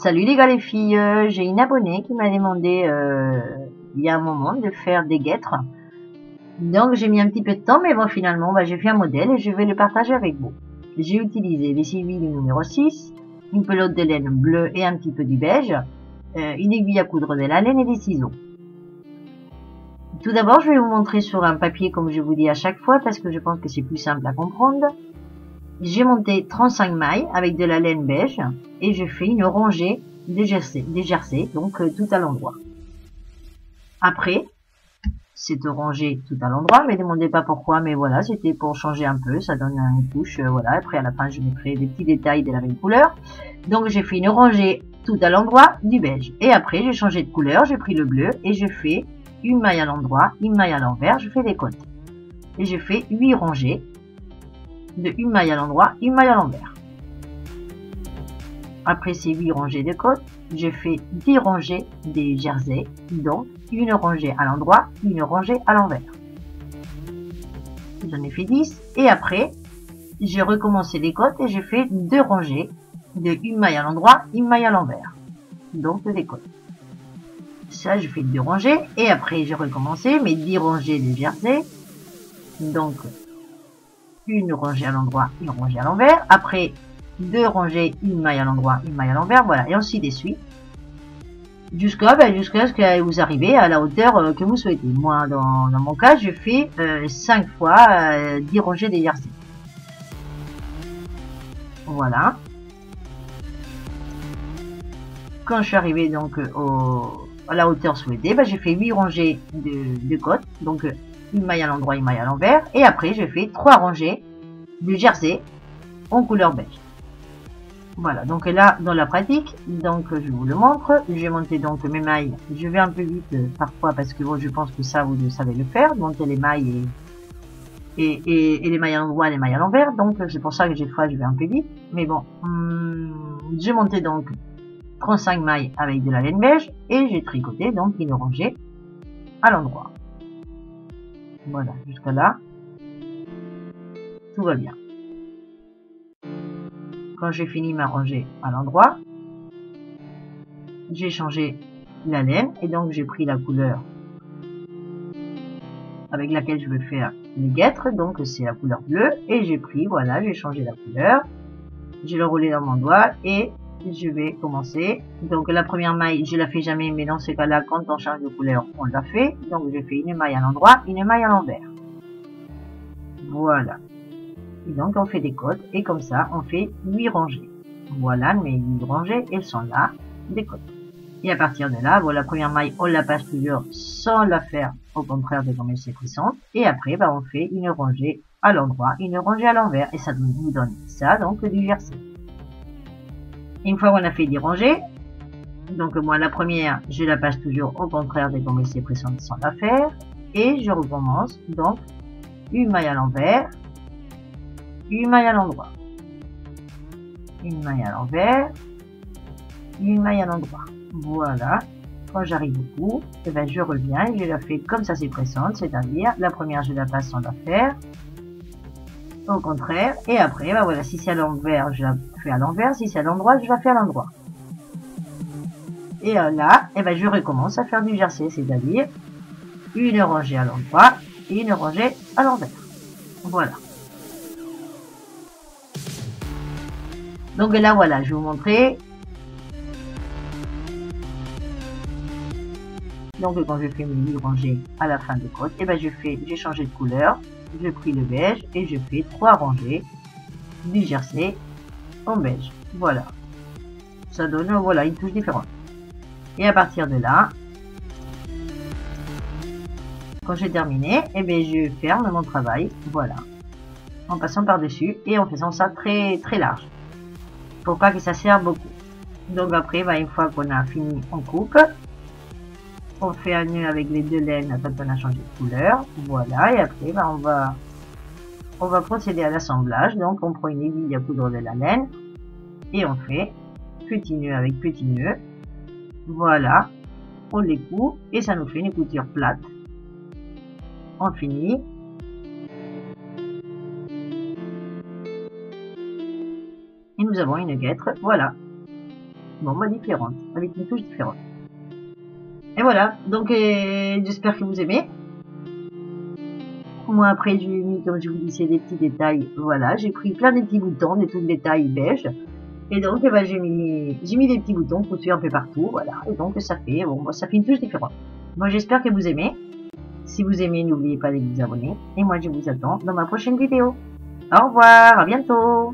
Salut les gars les filles, j'ai une abonnée qui m'a demandé il y a un moment de faire des guêtres. Donc j'ai mis un petit peu de temps, mais bon finalement j'ai fait un modèle et je vais le partager avec vous. J'ai utilisé les civils du numéro 6, une pelote de laine bleue et un petit peu du beige, une aiguille à coudre de la laine et des ciseaux. Tout d'abord je vais vous montrer sur un papier comme je vous dis à chaque fois parce que je pense que c'est plus simple à comprendre. J'ai monté 35 mailles avec de la laine beige et je fais une rangée des jersey, donc tout à l'endroit. Après, cette rangée tout à l'endroit, ne me demandez pas pourquoi, mais voilà, c'était pour changer un peu, ça donne une couche, voilà. Après, à la fin, je mettrai des petits détails de la même couleur. Donc, j'ai fait une rangée tout à l'endroit du beige. Et après, j'ai changé de couleur, j'ai pris le bleu et je fais une maille à l'endroit, une maille à l'envers, je fais des côtes. Et je fais 8 rangées de une maille à l'endroit, une maille à l'envers. Après ces 8 rangées de côtes, je fais 10 rangées des jerseys, donc une rangée à l'endroit, une rangée à l'envers. J'en ai fait 10 et après, j'ai recommencé les côtes et j'ai fait 2 rangées de une maille à l'endroit, une maille à l'envers. Donc des côtes. Ça, je fais 2 rangées et après j'ai recommencé mes 10 rangées de jerseys. Donc une rangée à l'endroit, une rangée à l'envers. Après, 2 rangées, une maille à l'endroit, une maille à l'envers, voilà, et ainsi de suite. Jusqu'à ce que vous arrivez à la hauteur que vous souhaitez. Moi, dans mon cas, je fais 5 fois 10 rangées des jerseys. Voilà. Quand je suis arrivé donc à la hauteur souhaitée, j'ai fait 8 rangées de côtes, donc une maille à l'endroit, une maille à l'envers, et après je fais 3 rangées de jersey en couleur beige. Voilà, donc là dans la pratique, donc je vous le montre, j'ai monté donc mes mailles, je vais un peu vite parfois parce que bon, je pense que ça vous savez le faire, monter les mailles et les mailles à l'endroit, les mailles à l'envers, donc c'est pour ça que des fois je vais un peu vite, mais bon, j'ai monté donc 35 mailles avec de la laine beige et j'ai tricoté donc une rangée à l'endroit. Voilà, jusqu'à là, tout va bien. Quand j'ai fini ma rangée à l'endroit, j'ai changé la laine et donc j'ai pris la couleur avec laquelle je veux faire les guêtres, donc c'est la couleur bleue et j'ai pris, voilà, j'ai changé la couleur, je l'ai roulé dans mon doigt et je vais commencer. Donc la première maille, je la fais jamais, mais dans ce cas-là, quand on change de couleur, on la fait. Donc je fais une maille à l'endroit, une maille à l'envers. Voilà. Et donc on fait des côtes et comme ça, on fait 8 rangées. Voilà, mes 8 rangées, elles sont là, des côtes. Et à partir de là, bon, la première maille, on la passe toujours sans la faire au contraire de comme elle s'est puissante. Et après, on fait une rangée à l'endroit, une rangée à l'envers. Et ça nous donne ça, donc du jersey. Une fois qu'on a fait 10 rangées, donc moi la première, je la passe toujours au contraire de comme elle s'est puissante sans la faire. Et je recommence donc une maille à l'envers, une maille à l'endroit, une maille à l'envers, une maille à l'endroit. Voilà, quand j'arrive au bout, je reviens et je la fais comme ça c'est pressante, c'est-à-dire la première je la passe sans la faire, au contraire, et après, voilà, si c'est à l'envers, je la fais à l'envers, si c'est à l'endroit, je la fais à l'endroit. Et là, je recommence à faire du jersey, c'est-à-dire une rangée à l'endroit et une rangée à l'envers. Voilà. Donc là, voilà, je vais vous montrer. Donc quand je fais mes 8 rangées à la fin de côte, j'ai changé de couleur, j'ai pris le beige et je fais 3 rangées du jersey en beige. Voilà. Ça donne, voilà, une touche différente. Et à partir de là, quand j'ai terminé, je ferme mon travail, voilà, en passant par-dessus et en faisant ça très très large, pour pas que ça serre beaucoup. Donc après, une fois qu'on a fini, on coupe. On fait un nœud avec les 2 laines quand on a changé de couleur, voilà, et après on va procéder à l'assemblage. Donc on prend une aiguille à coudre de la laine et on fait petit nœud avec petit nœud, voilà, on les coud et ça nous fait une couture plate. On finit et nous avons une guêtre, voilà. bon, moi différente, avec une touche différente. Et voilà, donc j'espère que vous aimez. Moi après j'ai mis, comme je vous disais, des petits détails, voilà, j'ai pris plein de petits boutons, des trucs détails beige. Et donc eh ben, j'ai mis des petits boutons cousus un peu partout, voilà, et donc ça fait, bon, ça fait une touche différente. Moi j'espère que vous aimez. Si vous aimez, n'oubliez pas de vous abonner. Et moi je vous attends dans ma prochaine vidéo. Au revoir, à bientôt.